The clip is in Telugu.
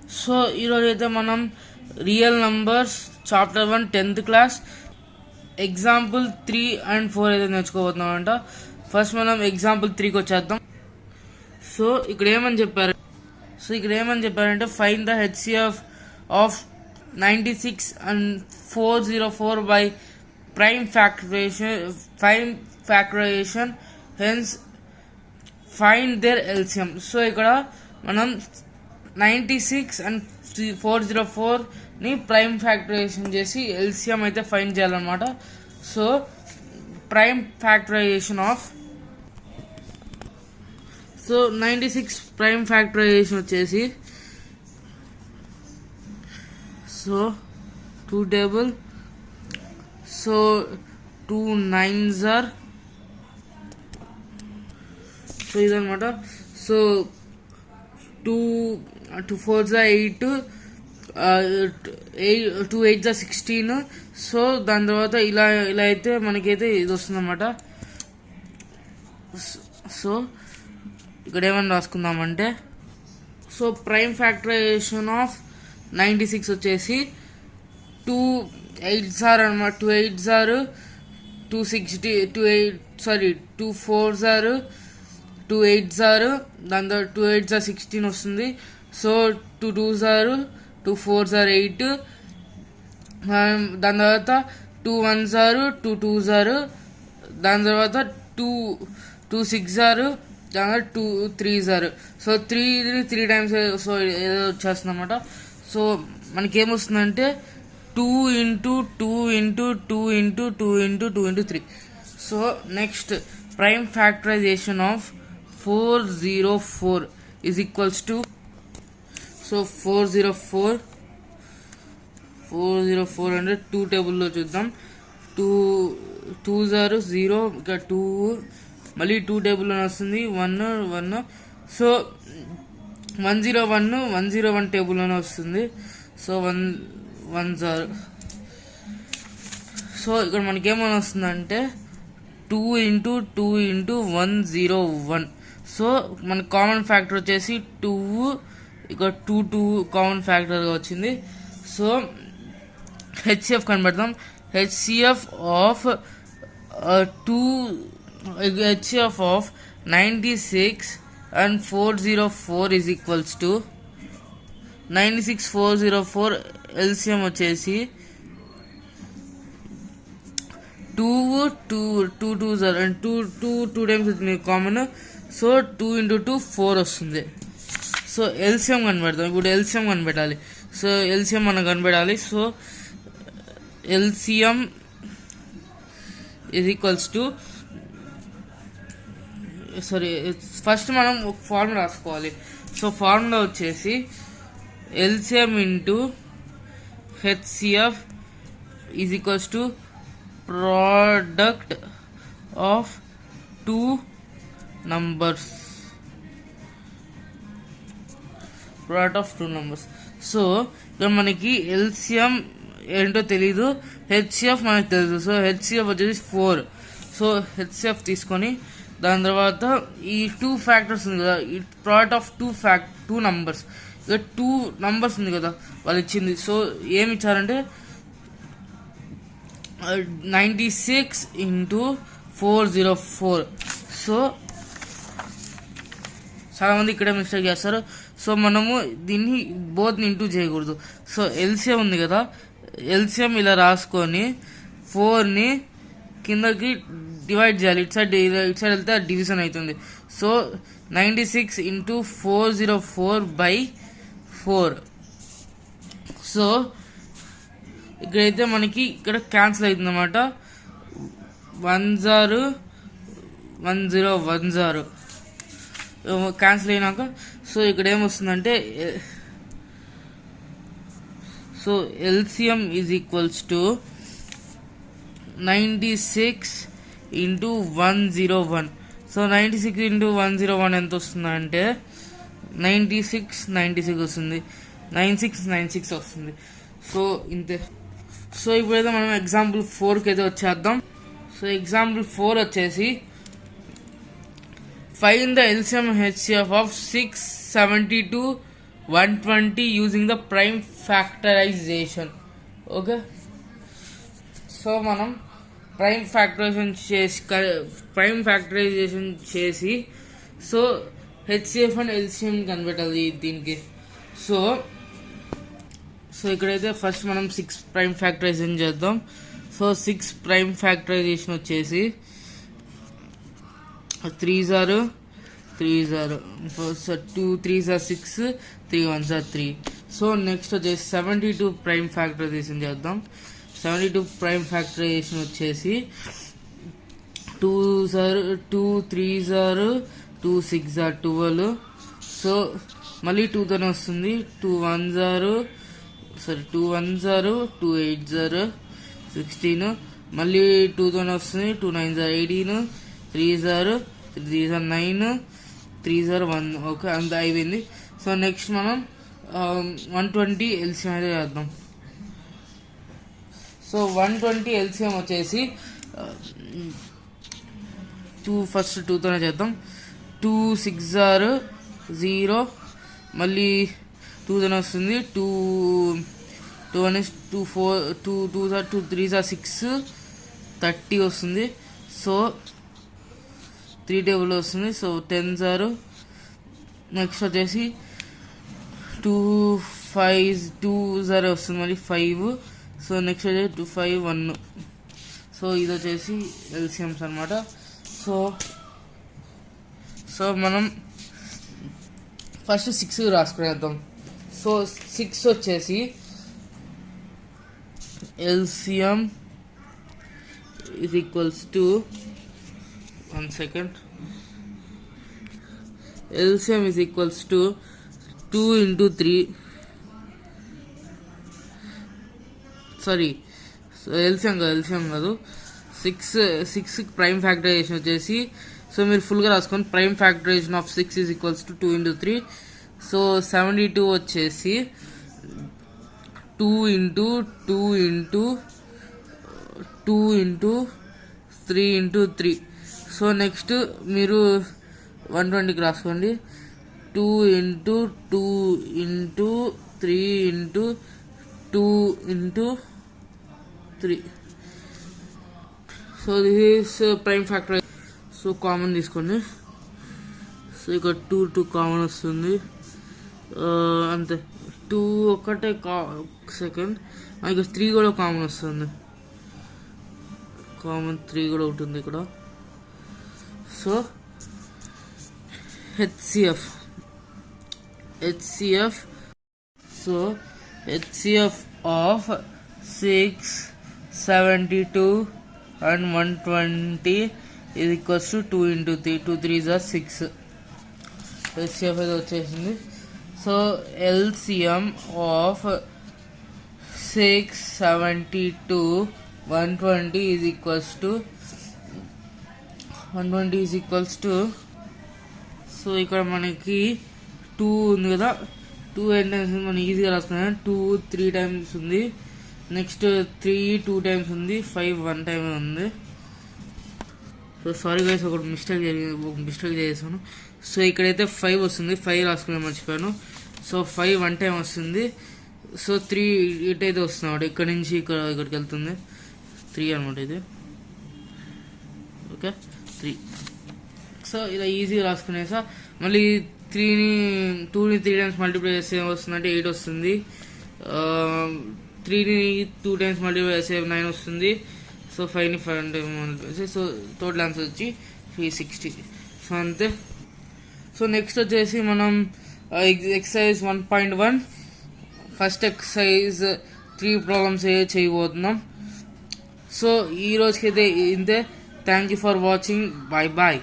సో ఈరోజు అయితే మనం real numbers chapter 1 10th class example 3 and 4 అయితే నేర్చుకోబోతున్నామంట. ఫస్ట్ మనం ఎగ్జాంపుల్ 3కి వచ్చేద్దాం. సో ఇక్కడ ఏమని చెప్పారంటే find the HCF of 96 and 404 by prime factorization hence find their LCM. So ఇక్కడ మనం 96 and 404ని ప్రైమ్ ఫ్యాక్టరైజేషన్ చేసి ఎల్సిఎం అయితే ఫైండ్ చేయాలన్నమాట. So prime factorization of 96 prime factorization వచ్చేసి so 2 table so 2 9s are so ఇదనమాట. So 2 4s are 8 2 8s are 16. So దాని తర్వాత ఇలా అయితే మనకైతే ఇది వస్తుంది అన్నమాట. సో ఇక్కడ ఏమని రాసుకుందామంటే సో ప్రైమ్ ఫ్యాక్టరైజేషన్ ఆఫ్ 96 వచ్చేసి 2 8s are అనమాట. 2 8s are 260 2 4s are 2 8s are దాని తర్వాత 2 8s are 16 వస్తుంది. So 2 2s are 2 4s are 8 దాని తర్వాత 2 1s are 2 2s are దాని తర్వాత 2 6 are దాని తర్వాత 2 3s are. So 3 times so ఏదో వచ్చేస్తుంది అనమాట. సో మనకేమొస్తుందంటే 2 into 2 into 2 into 2 into 2 into 3. So next prime factorization of 404 is equals to so 404 అంటే 2 టేబుల్లో చూద్దాం. 2 2s are 0 ఇంకా 2 మళ్ళీ 2 టేబుల్లో వస్తుంది 1 1. సో 101 టేబుల్లోనే వస్తుంది. సో 1s are సో ఇక్కడ మనకేమని వస్తుందంటే 2 into 2 into 101. సో మన కామన్ ఫ్యాక్టర్ వచ్చేసి 2 ఇక్కడ 2 కామన్ ఫ్యాక్టర్గా వచ్చింది. సో హెచ్సిఎఫ్ కనబడతాం. HCF of 96 and 404 is equals to 96 404 LCM వచ్చేసి 2 2s are and 2 times వచ్చింది కామన్. సో 2 into 2 4 వస్తుంది. సో ఎల్సిఎం కనిపెడతాం. ఇప్పుడు ఎల్సిఎం కనిపెట్టాలి. సో ఎల్సిఎం మనం కనిపెట్టాలి. So LCM is equals to first మనం ఒక ఫార్ములా రాసుకోవాలి. సో ఫార్ములా వచ్చేసి LCM into HCF is equals to product of 2 numbers. So ఇక్కడ మనకి ఎల్సిఎం ఏంటో తెలీదు, హెచ్సిఎఫ్ మనకు తెలుసు. సో హెచ్సిఎఫ్ వచ్చేసి 4. సో హెచ్సిఎఫ్ తీసుకొని దాని తర్వాత ఈ 2 ఫ్యాక్టర్స్ ఉంది కదా, ఈ ప్రోడక్ట్ ఆఫ్ 2 numbers ఇక 2 numbers ఉంది కదా వాళ్ళు ఇచ్చింది. సో ఏమి ఇచ్చారంటే 96 into 404. సో చాలామంది ఇక్కడే మిస్టేక్ చేస్తారు. సో మనము దీన్ని బోత్ని ఇంటూ చేయకూడదు. సో ఎల్సిఎం ఉంది కదా, ఎల్సిఎం ఇలా రాసుకొని 4ని కిందకి డివైడ్ చేయాలి. ఇటు సైడ్ వెళ్తే డివిజన్ అవుతుంది. So 96 into 404 by 4. సో ఇక్కడైతే మనకి ఇక్కడ క్యాన్సిల్ అవుతుంది అన్నమాట. 1s are 1s are cancel అయినాక సో ఇక్కడ ఏమొస్తుందంటే so LCM is equals to 96 into 101. So 96 into 101 ఎంత వస్తుందంటే 96 వస్తుంది. 96 వస్తుంది. సో ఇంతే. సో ఇప్పుడైతే మనం ఎగ్జాంపుల్ 4కి అయితే వచ్చేద్దాం. సో ఎగ్జాంపుల్ 4 వచ్చేసి find the LCM HCF of 672 120 using the prime factorization. Okay, so మనం ప్రైమ్ ఫ్యాక్టరైజేషన్ చేసి సో హెచ్సిఎఫ్ అండ్ ఎల్సిఎం కనిపెట్టాలి దీనికి. సో ఇక్కడైతే ఫస్ట్ మనం 6 ప్రైమ్ ఫ్యాక్టరైజేషన్ చేద్దాం. సో 6 ప్రైమ్ ఫ్యాక్టరైజేషన్ వచ్చేసి 3s are 2 3s are 6, 3 1s are 3. So next వచ్చేసి 72 ప్రైమ్ ఫ్యాక్టరైజేషన్ చేద్దాం. 72 ప్రైమ్ ఫ్యాక్టరైజేషన్ వచ్చేసి 2 3s are 2 6 are 12. సో మళ్ళీ 2తోనే వస్తుంది. 2 1s are 2 8s are 16. మళ్ళీ 2తోనే వస్తుంది. 2 9s are 18. 3s are 9, 3s are 1. Okay, అంత అయిపోయింది. సో నెక్స్ట్ మనం 120 ఎల్సిఎం అయితే చేద్దాం. సో 120 ఎల్సిఎం వచ్చేసి ఫస్ట్ 2తోనే చేద్దాం. 2 6 are 0. మళ్ళీ 2తోనే వస్తుంది. 2 1 is 2 4 2 2s are 2 3s are 6, 30 వస్తుంది. సో 3 టేబుల్ వస్తుంది. సో 10s are నెక్స్ట్ వచ్చేసి 2s are వస్తుంది మళ్ళీ 5. సో నెక్స్ట్ వచ్చేసి 2 5 1. సో ఇది వచ్చేసి ఎల్సిఎమ్స్ అనమాట. సో మనం ఫస్ట్ 6 రాసుకునేద్దాం. సో 6 వచ్చేసి LCM is equals to 1 second. LCM is equals to 2 into 3. Sorry, so LCM కాదు. 6 ప్రైమ్ ఫ్యాక్టరైజేషన్ వచ్చేసి సో మీరు ఫుల్గా రాసుకోండి. Prime factorization of 6 is equals to 2 into 3. So 72 వచ్చేసి 2 into 2 into 2 into 3 into 3. So next మీరు 120కి రాసుకోండి. 2 into 2 into 3 into 2 into 3. So this is prime factor. So common తీసుకోండి. సో ఇక్కడ 2 కామన్ వస్తుంది. అంతే, 2 ఒక్కటే సెకండ్. ఇక 3 కూడా కామన్ వస్తుంది. కామన్ 3 కూడా ఉంటుంది ఇక్కడ. So HCF. So HCF of 6, 72 and 120 is equals to 2 into 3. 2 3s are 6. HCF అయితే వచ్చేసింది. So LCM of 6, 72, 120 is equals to 120 is equals to. So ఇక్కడ మనకి 2 ఉంది కదా, 2 ఎన్ని టైమ్స్ ఉంది మనం ఈజీగా రాసుకున్నాం. 2 3 times ఉంది. నెక్స్ట్ 3 2 times ఉంది. 5 1 time ఉంది. సో సారీ గైస్, ఒక మిస్టేక్ చేసాను. సో ఇక్కడైతే 5 వస్తుంది. 5 రాసుకునే మర్చిపోయాను. సో 5 1 time వస్తుంది. సో 3 ఇటైతే వస్తున్నాడు. ఇక్కడ నుంచి ఇక్కడికి వెళ్తుంది. 3 అనమాట ఇది. ఓకే, 3. సో ఇలా ఈజీగా రాసుకునేసా. మళ్ళీ 2ని 3 times మల్టిప్లై చేస్తే వస్తుందంటే 8 వస్తుంది. 3ని 2 times మల్టిప్లై చేస్తే 9 వస్తుంది. సో 5ని 5 times మల్టిప్లై చేస్తే సో టోటల్ ఆన్సర్ వచ్చి 360. సో అంతే. సో నెక్స్ట్ వచ్చేసి మనం ఎక్సర్సైజ్ 1.1 ఫస్ట్ ఎక్సర్సైజ్ 3 ప్రాబ్లమ్స్ చేయబోతున్నాం. సో ఈ రోజుకైతే ఇంతే. Thank you for watching. Bye.